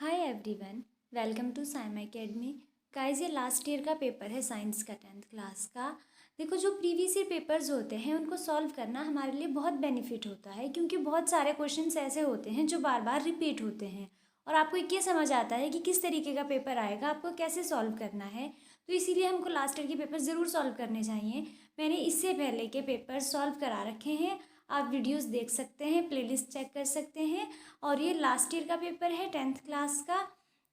Hi everyone, welcome to Saim academy. Guys, ये last year का paper है साइंस का 10th क्लास का। देखो, जो प्रीवियस ईयर पेपर्स होते हैं उनको सॉल्व करना हमारे लिए बहुत बेनिफिट होता है, क्योंकि बहुत सारे क्वेश्चंस ऐसे होते हैं जो बार बार रिपीट होते हैं और आपको ये समझ आता है कि किस तरीके का पेपर आएगा, आपको कैसे सॉल्व करना है। तो इसीलिए हमको लास्ट ईयर के पेपर ज़रूर सॉल्व करने चाहिए। मैंने इससे पहले के पेपर सॉल्व करा रखे हैं, आप वीडियोज़ देख सकते हैं, प्लेलिस्ट चेक कर सकते हैं। और ये लास्ट ईयर का पेपर है 10th क्लास का।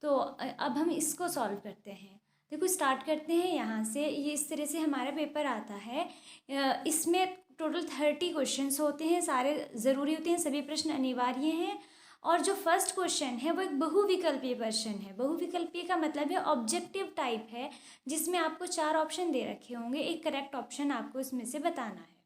तो अब हम इसको सॉल्व करते हैं। देखो, स्टार्ट करते हैं यहाँ से। ये इस तरह से हमारा पेपर आता है। इसमें टोटल 30 क्वेश्चंस होते हैं, सारे ज़रूरी होते हैं, सभी प्रश्न अनिवार्य हैं। और जो फर्स्ट क्वेश्चन है वो एक बहुविकल्पीय प्रश्न है। बहुविकल्पीय का मतलब है ऑब्जेक्टिव टाइप है, जिसमें आपको 4 ऑप्शन दे रखे होंगे, एक करेक्ट ऑप्शन आपको इसमें से बताना है।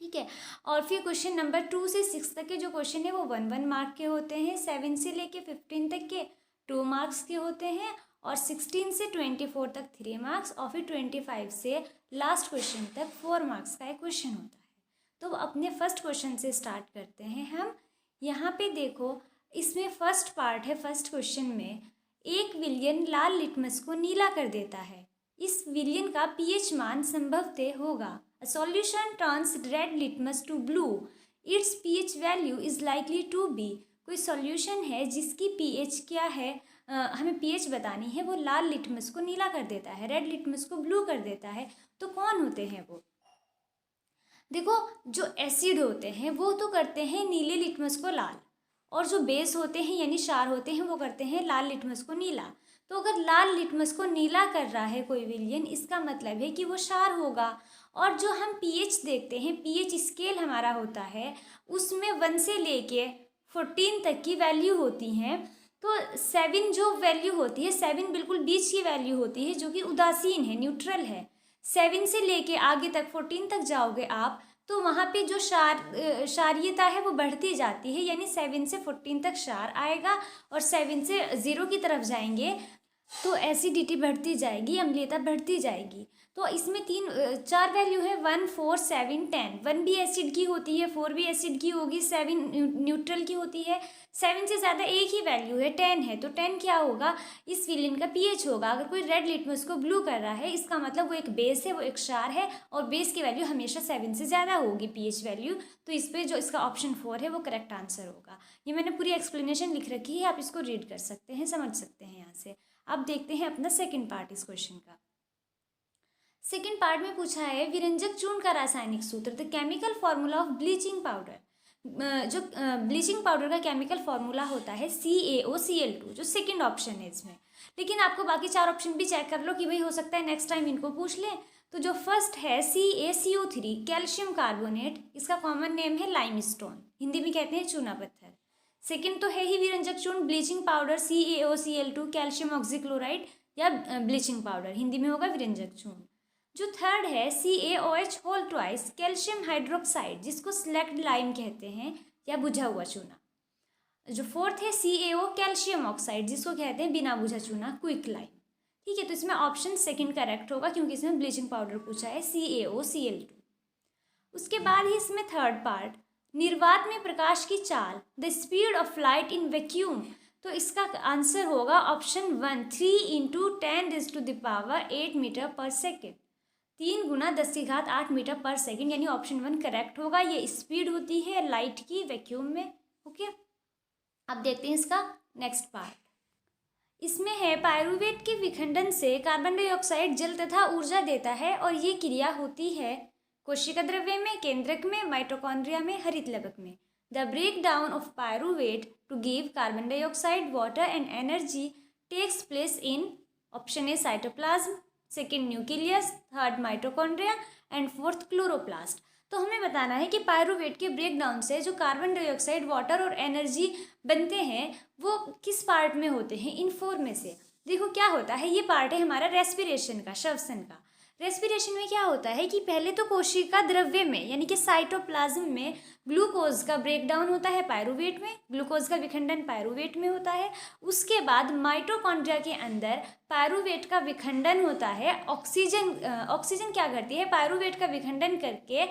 ठीक है। और फिर क्वेश्चन नंबर 2 से 6 तक के जो क्वेश्चन है वो 1 मार्क के होते हैं। 7 से लेके 15 तक के 2 मार्क्स के होते हैं। और 16 से 24 तक 3 मार्क्स, और फिर 25 से लास्ट क्वेश्चन तक 4 मार्क्स का एक क्वेश्चन होता है। तो अपने फर्स्ट क्वेश्चन से स्टार्ट करते हैं हम। यहाँ पे देखो, इसमें फर्स्ट पार्ट है। फर्स्ट क्वेश्चन में एक विलयन लाल लिटमस को नीला कर देता है। इस विलयन का पीएच मान संभवतः होगा। A solution turns red litmus to blue. Its pH value is likely to be. कोई सॉल्यूशन है जिसकी पीएच क्या है, हमें पीएच बतानी है, वो लाल लिटमस को नीला कर देता है, रेड लिटमस को ब्लू कर देता है। तो कौन होते हैं वो? देखो, जो एसिड होते हैं वो तो करते हैं नीले लिटमस को लाल, और जो बेस होते हैं यानी क्षार होते हैं वो करते हैं लाल लिटमस को नीला। तो अगर लाल लिटमस को नीला कर रहा है कोई विलयन, इसका मतलब है कि वो क्षार होगा। और जो हम पीएच देखते हैं, पीएच स्केल हमारा होता है, उसमें 1 से लेके 14 तक की वैल्यू होती हैं। तो 7 जो वैल्यू होती है, 7 बिल्कुल बीच की वैल्यू होती है, जो कि उदासीन है, न्यूट्रल है। 7 से लेके आगे तक 14 तक जाओगे आप, तो वहाँ पे जो क्षारीयता है वो बढ़ती जाती है, यानी 7 से 14 तक क्षार आएगा। और 7 से 0 की तरफ जाएंगे तो एसिडिटी बढ़ती जाएगी, अम्लीयता बढ़ती जाएगी। तो इसमें 4 वैल्यू है, 1, 4, 7, 10। 1 भी एसिड की होती है, 4 भी एसिड की होगी, 7 न्यूट्रल की होती है। 7 से ज़्यादा एक ही वैल्यू है, 10 है। तो 10 क्या होगा? इस विलयन का पीएच होगा। अगर कोई रेड लिटमस को ब्लू कर रहा है, इसका मतलब वो एक बेस है, वो एक क्षार है, और बेस की वैल्यू हमेशा 7 से ज़्यादा होगी पीएच वैल्यू। तो इस पर जो इसका ऑप्शन 4 है वो करेक्ट आंसर होगा। ये मैंने पूरी एक्सप्लेनेशन लिख रखी है, आप इसको रीड कर सकते हैं, समझ सकते हैं यहाँ से। अब देखते हैं अपना सेकंड पार्ट इस क्वेश्चन का। सेकंड पार्ट में पूछा है विरंजक चूर्ण का रासायनिक सूत्र, the chemical formula of bleaching powder. जो ब्लीचिंग पाउडर का केमिकल फॉर्मूला होता है CaOCl2, जो सेकंड ऑप्शन है इसमें। लेकिन आपको बाकी 4 ऑप्शन भी चेक कर लो कि भाई हो सकता है नेक्स्ट टाइम इनको पूछ लें। तो जो फर्स्ट है CaCO3, कैल्शियम कार्बोनेट, इसका कॉमन नेम है लाइमस्टोन, हिंदी में कहते हैं चूना पत्थर। सेकंड तो है ही विरंजक चूर्ण bleaching powder CaOCl2, calcium oxychloride या ब्लीचिंग पाउडर, हिंदी में होगा विरंजक चूर्ण। जो थर्ड है CaOH whole twice, calcium hydroxide, जिसको स्लैक्ड लाइम कहते हैं या बुझा हुआ चूना। जो फोर्थ है CaO कैल्शियम ऑक्साइड, जिसको कहते हैं बिना बुझा चूना, क्विक लाइम। ठीक है, तो इसमें ऑप्शन सेकंड करेक्ट होगा, क्योंकि इसमें ब्लीचिंग पाउडर पूछा है CaOCl2। उसके बाद ही इसमें थर्ड पार्ट, निर्वात में प्रकाश की चाल, the speed of light in vacuum. तो इसका आंसर होगा ऑप्शन 1, 3 × 10⁸ मीटर पर सेकेंड, 3 × 10⁸ मीटर पर सेकेंड, यानी ऑप्शन 1 करेक्ट होगा। ये स्पीड होती है लाइट की वैक्यूम में। ओके, अब देखते हैं इसका नेक्स्ट पार्ट। इसमें है पायरुवेट के विखंडन से कार्बन डाइऑक्साइड जल तथा ऊर्जा देता है, और ये क्रिया होती है कोशिका द्रव्य में, केंद्रक में, माइटोकॉन्ड्रिया में, हरितलवक में। The break down of pyruvate to give carbon dioxide, water and energy takes place in option A cytoplasm, second nucleus, third mitochondria and fourth chloroplast. तो हमें बताना है कि पायरुवेट के ब्रेक डाउन से जो कार्बन डाइऑक्साइड, वाटर और energy बनते हैं वो किस पार्ट में होते हैं? इन 4 में से। देखो क्या होता है, ये पार्ट है हमारा रेस्पिरेशन का, श्वसन का। रेस्पिरेशन में क्या होता है कि पहले तो कोशिका द्रव्य में यानी कि साइटोप्लाज्म में ग्लूकोज का ब्रेक डाउन होता है पायरुवेट में, ग्लूकोज का विखंडन पायरुवेट में होता है। उसके बाद माइटोकॉन्ड्रिया के अंदर पायरुवेट का विखंडन होता है। ऑक्सीजन क्या करती है? पायरुवेट का विखंडन करके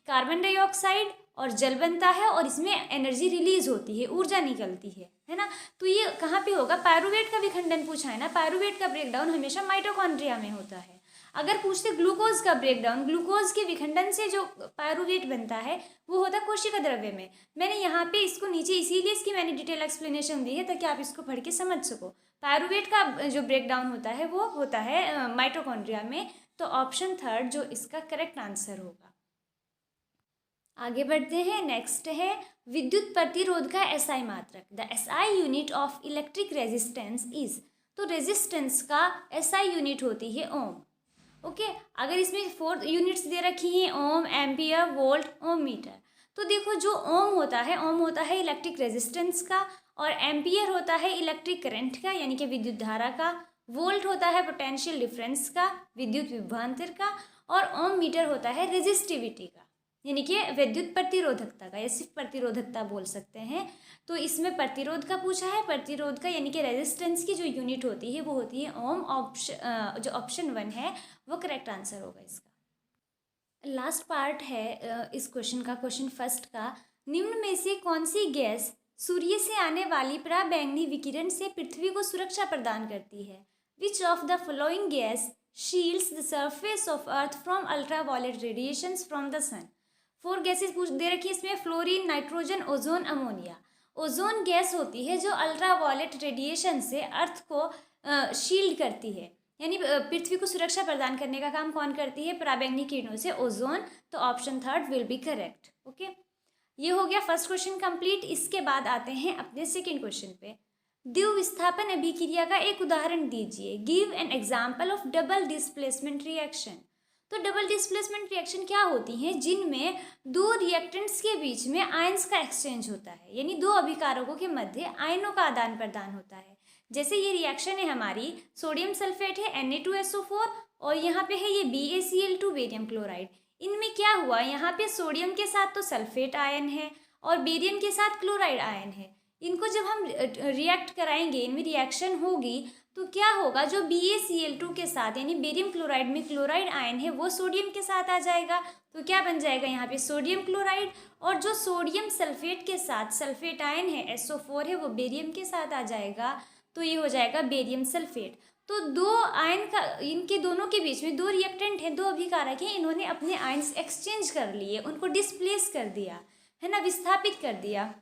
कार्बन डाइऑक्साइड और जल बनता है और इसमें एनर्जी रिलीज होती है, ऊर्जा निकलती है ना। तो ये कहाँ पे होगा, पायरूवेट का विखंडन पूछा है ना, पायरूवेट का ब्रेकडाउन हमेशा माइटोकॉन्ड्रिया में होता है। अगर पूछते ग्लूकोज का ब्रेकडाउन, ग्लूकोज के विखंडन से जो पायरूवेट बनता है वो होता है कोशिका द्रव्य में। मैंने यहाँ पे इसको नीचे इसीलिए इसकी मैंने डिटेल एक्सप्लेनेशन दी है ताकि आप इसको पढ़ के समझ सको। पायरूवेट का जो ब्रेकडाउन होता है वो होता है माइटोकॉन्ड्रिया में। तो ऑप्शन थर्ड जो इसका करेक्ट आंसर होगा। आगे बढ़ते हैं, नेक्स्ट है विद्युत प्रतिरोध का एसआई मात्रक। The SI unit of electric resistance is. तो रेजिस्टेंस का एसआई यूनिट होती है ओम। ओके, अगर इसमें 4 यूनिट्स दे रखी हैं, ओम, एम्पियर, वोल्ट, ओम मीटर। तो देखो जो ओम होता है इलेक्ट्रिक रेजिस्टेंस का, और एम्पियर होता है इलेक्ट्रिक करंट का यानी कि विद्युत धारा का, वोल्ट होता है पोटेंशियल डिफरेंस का, विद्युत विभवांतर का, और ओम मीटर होता है रेजिस्टिविटी का यानी कि विद्युत प्रतिरोधकता का, या सिर्फ प्रतिरोधकता बोल सकते हैं। तो इसमें प्रतिरोध का पूछा है, प्रतिरोध का यानी कि रेजिस्टेंस की जो यूनिट होती है वो होती है ओम। जो ऑप्शन 1 है वो करेक्ट आंसर होगा इसका। लास्ट पार्ट है इस क्वेश्चन का, क्वेश्चन फर्स्ट का, निम्न में से कौन सी गैस सूर्य से आने वाली पराबैंगनी विकिरण से पृथ्वी को सुरक्षा प्रदान करती है? Which of the following gas shields the surface of earth from ultraviolet radiations from the sun? 4 gases पूछ दे रखी है इसमें, fluorine, nitrogen, ozone, ammonia. Ozone gas होती है जो अल्ट्रावायलेट रेडिएशन से अर्थ को शील्ड करती है, यानी पृथ्वी को सुरक्षा प्रदान करने का काम कौन करती है? पराबैंगनी किरणों से, ओजोन। तो option third will be correct. Okay, ये हो गया फर्स्ट क्वेश्चन कंप्लीट। इसके बाद आते हैं अपने सेकेंड क्वेश्चन पे। द्विविस्थापन अभिक्रिया का एक उदाहरण दीजिए। Give an example of double displacement reaction. तो डबल डिस्प्लेसमेंट रिएक्शन क्या होती हैं? जिनमें 2 रिएक्टेंट्स के बीच में आयंस का एक्सचेंज होता है, यानी 2 अभिकारकों के मध्य आयनों का आदान प्रदान होता है। जैसे ये रिएक्शन है हमारी, सोडियम सल्फेट है Na2SO4 और यहाँ पे है ये BaCl2 बेरियम क्लोराइड। इनमें क्या हुआ, यहाँ पे सोडियम के साथ तो सल्फेट आयन है और बेरियम के साथ क्लोराइड आयन है। इनको जब हम रिएक्ट कराएंगे, इनमें रिएक्शन होगी, तो क्या होगा, जो BaCl2 के साथ यानी बेरियम क्लोराइड में क्लोराइड आयन है वो सोडियम के साथ आ जाएगा। तो क्या बन जाएगा यहाँ पे सोडियम क्लोराइड, और जो सोडियम सल्फेट के साथ सल्फेट आयन है SO4 है वो बेरियम के साथ आ जाएगा। तो ये हो जाएगा बेरियम सल्फेट। तो 2 आयन का, इनके दोनों के बीच में 2 रिएक्टेंट हैं, 2 अभिकारक हैं, इन्होंने अपने आयन्स एक्सचेंज कर लिए, उनको डिस्प्लेस कर दिया है ना, विस्थापित कर दिया।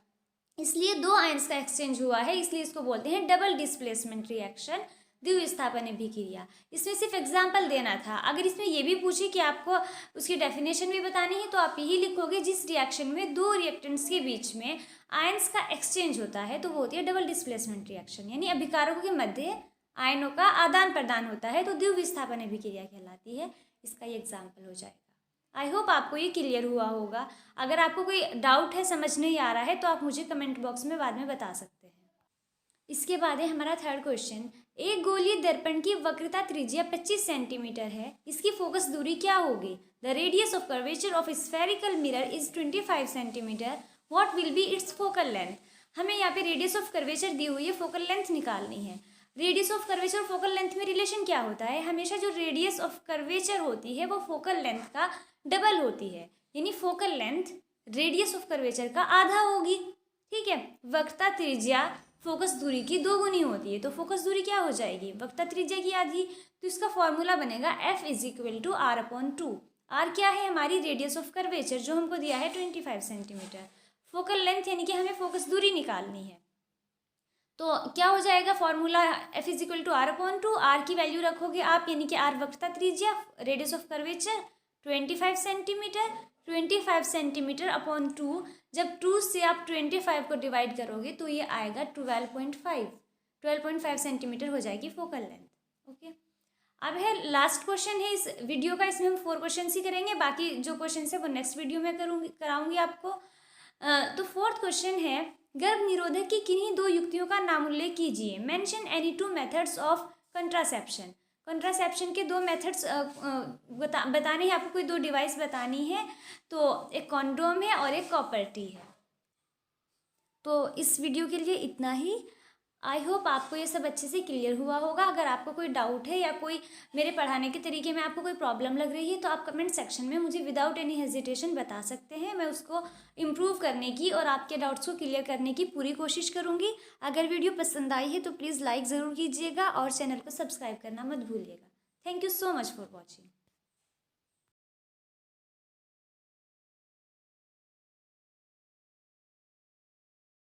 इसलिए 2 आयन्स का एक्सचेंज हुआ है, इसलिए इसको बोलते हैं डबल डिस्प्लेसमेंट रिएक्शन, द्विविस्थापन अभिक्रिया। इसमें सिर्फ एग्जाम्पल देना था। अगर इसमें ये भी पूछे कि आपको उसकी डेफिनेशन भी बतानी है तो आप यही लिखोगे, जिस रिएक्शन में 2 रिएक्टेंट्स के बीच में आयन्स का एक्सचेंज होता है तो वो होती है डबल डिस्प्लेसमेंट रिएक्शन, यानी अभिकारकों के मध्य आयनों का आदान प्रदान होता है, तो द्विविस्थापन अभिक्रिया कहलाती है। इसका ये एग्जाम्पल हो जाएगा। आई होप आपको ये क्लियर हुआ होगा। अगर आपको कोई डाउट है, समझ नहीं आ रहा है, तो आप मुझे कमेंट बॉक्स में बाद में बता सकते हैं। इसके बाद है हमारा थर्ड क्वेश्चन। एक गोलीय दर्पण की वक्रता त्रिज्या 25 सेंटीमीटर है, इसकी फोकस दूरी क्या होगी? The radius of curvature of spherical mirror is 25 centimetre, what will be it's focal length? हमें यहाँ पे रेडियस ऑफ कर्वेचर दी हुई है, फोकल लेंथ निकालनी है। रेडियस ऑफ कर्वेचर और फोकल लेंथ में रिलेशन क्या होता है? हमेशा जो रेडियस ऑफ कर्वेचर होती है वो फोकल लेंथ का डबल होती है, यानी focal length radius of curvature का आधा होगी। ठीक है, वक्रता त्रिज्या फोकस दूरी की 2 गुनी होती है, तो फोकस दूरी क्या हो जाएगी? वक्रता त्रिज्या की आधी। तो इसका फॉर्मूला बनेगा F = R/2। R क्या है? हमारी रेडियस ऑफ कर्वेचर जो हमको दिया है 25 सेंटीमीटर। फोकल लेंथ यानी कि हमें फोकस दूरी निकालनी है, तो क्या हो जाएगा फॉर्मूला? F = R/2। R की वैल्यू रखोगे आप, यानी कि R वक्रता त्रिज्या, radius of curvature 25 centimetre, 25 centimetre upon 2। जब 2 से आप 25 को डिवाइड करोगे तो ये आएगा 12.5 सेंटीमीटर हो जाएगी फोकल लेंथ। ओके, अब है लास्ट क्वेश्चन है इस वीडियो का। इसमें हम 4 क्वेश्चन ही करेंगे, बाकी जो क्वेश्चन है वो नेक्स्ट वीडियो में कराऊंगी आपको। तो 4th क्वेश्चन है, गर्भ निरोधक की किन्हीं 2 युक्तियों का नाम उल्लेख कीजिए। Mention any 2 methods of contraception. Contraception के 2 मेथड्स बताने हैं आपको, कोई 2 डिवाइस बतानी है। तो एक कॉन्डोम है और एक कॉपर टी है। तो इस वीडियो के लिए इतना ही। आई होप आपको ये सब अच्छे से क्लियर हुआ होगा। अगर आपको कोई डाउट है या कोई मेरे पढ़ाने के तरीके में आपको कोई प्रॉब्लम लग रही है तो आप कमेंट सेक्शन में मुझे विदाउट एनी हेजिटेशन बता सकते हैं। मैं उसको इम्प्रूव करने की और आपके डाउट्स को क्लियर करने की पूरी कोशिश करूँगी। अगर वीडियो पसंद आई है तो प्लीज़ लाइक ज़रूर कीजिएगा और चैनल को सब्सक्राइब करना मत भूलिएगा। Thank you so much for watching.